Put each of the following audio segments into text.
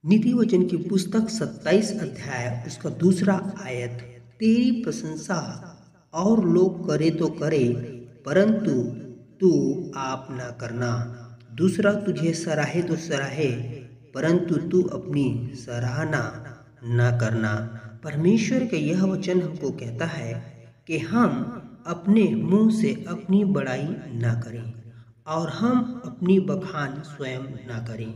नीति वचन की पुस्तक 27 अध्याय उसका दूसरा आयत। तेरी प्रशंसा और लोग करे तो करे, परंतु तू आप ना करना। दूसरा तुझे सराहे तो सराहे, परंतु तू अपनी सराहना ना करना। परमेश्वर का यह वचन हमको कहता है कि हम अपने मुंह से अपनी बड़ाई ना करें और हम अपनी बखान स्वयं ना करें,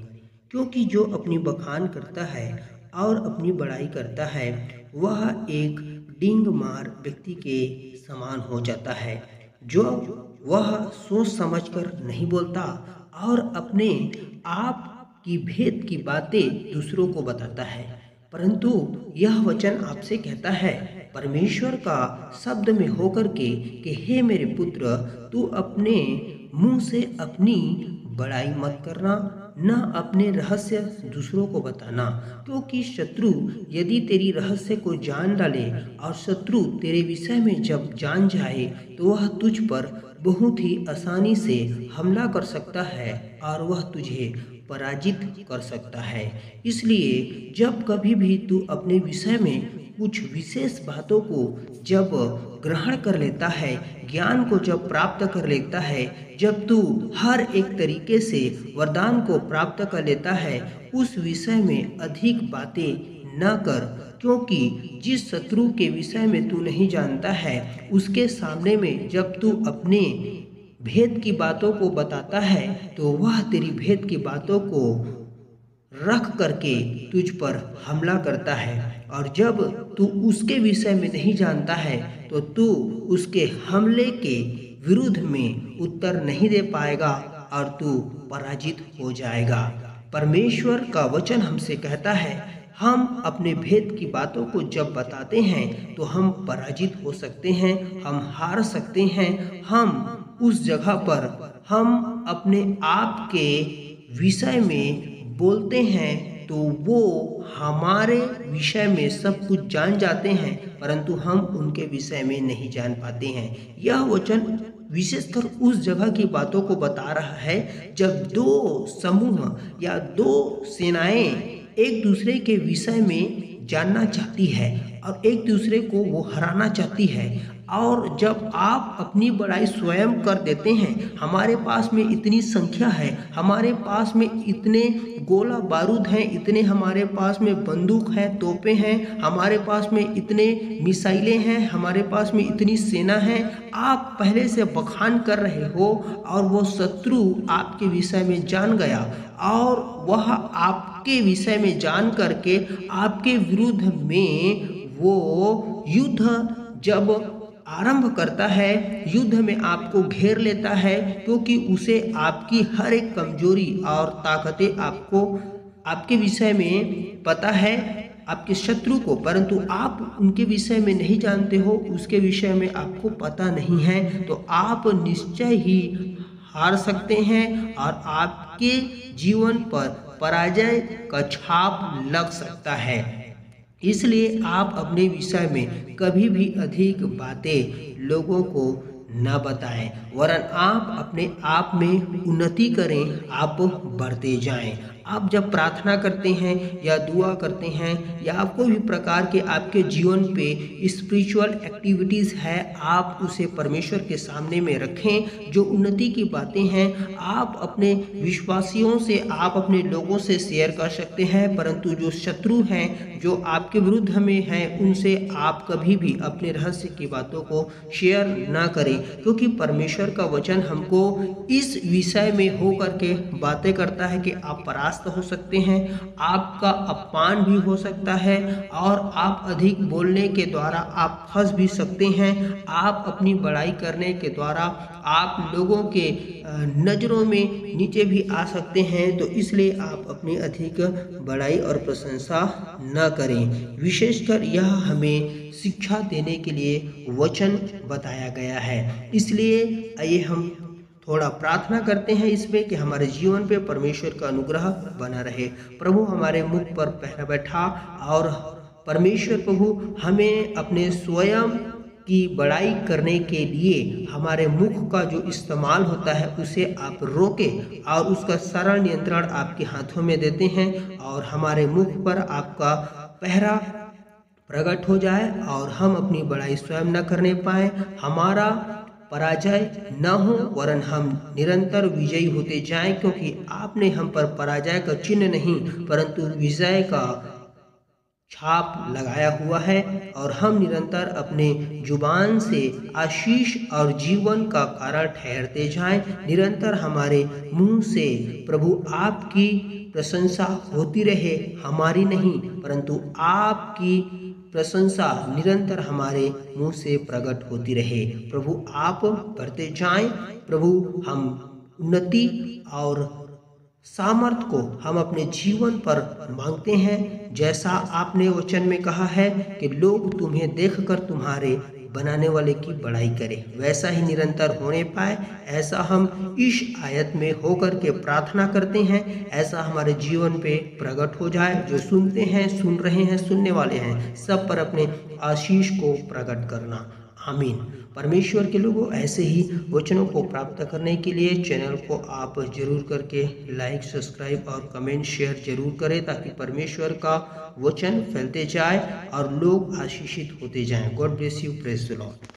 क्योंकि जो अपनी बखान करता है और अपनी बड़ाई करता है वह एक डींग मार व्यक्ति के समान हो जाता है, जो वह सोच समझकर नहीं बोलता और अपने आप की भेद की बातें दूसरों को बताता है। परंतु यह वचन आपसे कहता है परमेश्वर का शब्द में होकर के कि हे मेरे पुत्र, तू अपने मुंह से अपनी बड़ाई मत करना, न अपने रहस्य दूसरों को बताना, क्योंकि शत्रु यदि तेरी रहस्य को जान डाले और शत्रु तेरे विषय में जब जान जाए तो वह तुझ पर बहुत ही आसानी से हमला कर सकता है और वह तुझे पराजित कर सकता है। इसलिए जब कभी भी तू अपने विषय में कुछ विशेष बातों को जब ग्रहण कर लेता है, ज्ञान को जब प्राप्त कर लेता है, जब तू हर एक तरीके से वरदान को प्राप्त कर लेता है, उस विषय में अधिक बातें न कर, क्योंकि जिस शत्रु के विषय में तू नहीं जानता है उसके सामने में जब तू अपने भेद की बातों को बताता है तो वह तेरी भेद की बातों को रख करके तुझ पर हमला करता है, और जब तू उसके विषय में नहीं जानता है तो तू उसके हमले के विरुद्ध में उत्तर नहीं दे पाएगा और तू पराजित हो जाएगा। परमेश्वर का वचन हमसे कहता है हम अपने भेद की बातों को जब बताते हैं तो हम पराजित हो सकते हैं, हम हार सकते हैं। हम उस जगह पर हम अपने आप के विषय में बोलते हैं तो वो हमारे विषय में सब कुछ जान जाते हैं, परंतु हम उनके विषय में नहीं जान पाते हैं। यह वचन विशेषकर उस जगह की बातों को बता रहा है जब दो समूह या दो सेनाएं एक दूसरे के विषय में जानना चाहती है और एक दूसरे को वो हराना चाहती है। और जब आप अपनी बड़ाई स्वयं कर देते हैं, हमारे पास में इतनी संख्या है, हमारे पास में इतने गोला बारूद हैं, इतने हमारे पास में बंदूक है, तोपें हैं, हमारे पास में इतने मिसाइलें हैं, हमारे पास में इतनी सेना है, आप पहले से बखान कर रहे हो और वो शत्रु आपके विषय में जान गया और वह आपके विषय में जान करके आपके विरुद्ध में वो युद्ध जब आरंभ करता है, युद्ध में आपको घेर लेता है, क्योंकि उसे आपकी हर एक कमजोरी और ताकतें आपको आपके विषय में पता है, आपके शत्रु को, परंतु आप उनके विषय में नहीं जानते हो, उसके विषय में आपको पता नहीं है, तो आप निश्चय ही हार सकते हैं और आपके जीवन पर पराजय का छाप लग सकता है। इसलिए आप अपने विषय में कभी भी अधिक बातें लोगों को न बताएं, वरन आप अपने आप में उन्नति करें, आप बढ़ते जाएं। आप जब प्रार्थना करते हैं या दुआ करते हैं या कोई भी प्रकार के आपके जीवन पे स्पिरिचुअल एक्टिविटीज़ है, आप उसे परमेश्वर के सामने में रखें। जो उन्नति की बातें हैं आप अपने विश्वासियों से, आप अपने लोगों से शेयर कर सकते हैं, परंतु जो शत्रु हैं, जो आपके विरुद्ध में हैं, उनसे आप कभी भी अपने रहस्य की बातों को शेयर ना करें, क्योंकि परमेश्वर का वचन हमको इस विषय में हो करके बातें करता है कि आप परास्त हो सकते हैं, आपका अपमान भी हो सकता है और आप अधिक बोलने के द्वारा आप फंस भी सकते हैं, आप अपनी बड़ाई करने के द्वारा आप लोगों के नज़रों में नीचे भी आ सकते हैं। तो इसलिए आप अपनी अधिक बड़ाई और प्रशंसा न करें। विशेषकर यह हमें शिक्षा देने के लिए वचन बताया गया है। इसलिए आइए हम थोड़ा प्रार्थना करते हैं इसमें कि हमारे जीवन पे परमेश्वर का अनुग्रह बना रहे। प्रभु हमारे मुख पर पहरा बैठा और परमेश्वर प्रभु हमें अपने स्वयं की बड़ाई करने के लिए हमारे मुख का जो इस्तेमाल होता है उसे आप रोकें और उसका सारा नियंत्रण आपके हाथों में देते हैं और हमारे मुख पर आपका पहरा प्रकट हो जाए और हम अपनी बड़ाई स्वयं न करने पाए, हमारा पराजय न हो वरन हम निरंतर विजयी होते जाएं, क्योंकि आपने हम पर पराजय का चिन्ह नहीं परंतु विजय का छाप लगाया हुआ है और हम निरंतर अपने जुबान से आशीष और जीवन का कारण ठहरते जाएं। निरंतर हमारे मुंह से प्रभु आपकी प्रशंसा होती रहे, हमारी नहीं परंतु आपकी प्रशंसा निरंतर हमारे मुंह से प्रकट होती रहे। प्रभु आप करते जाएं। प्रभु हम उन्नति और सामर्थ को हम अपने जीवन पर मांगते हैं, जैसा आपने वचन में कहा है कि लोग तुम्हें देखकर तुम्हारे बनाने वाले की बड़ाई करें, वैसा ही निरंतर होने पाए। ऐसा हम इस आयत में होकर के प्रार्थना करते हैं, ऐसा हमारे जीवन पे प्रकट हो जाए। जो सुनते हैं, सुन रहे हैं, सुनने वाले हैं, सब पर अपने आशीष को प्रकट करना। आमीन। परमेश्वर के लोगों, ऐसे ही वचनों को प्राप्त करने के लिए चैनल को आप जरूर करके लाइक, सब्सक्राइब और कमेंट शेयर जरूर करें, ताकि परमेश्वर का वचन फैलते जाए और लोग आशीषित होते जाएं। God bless you, praise the Lord.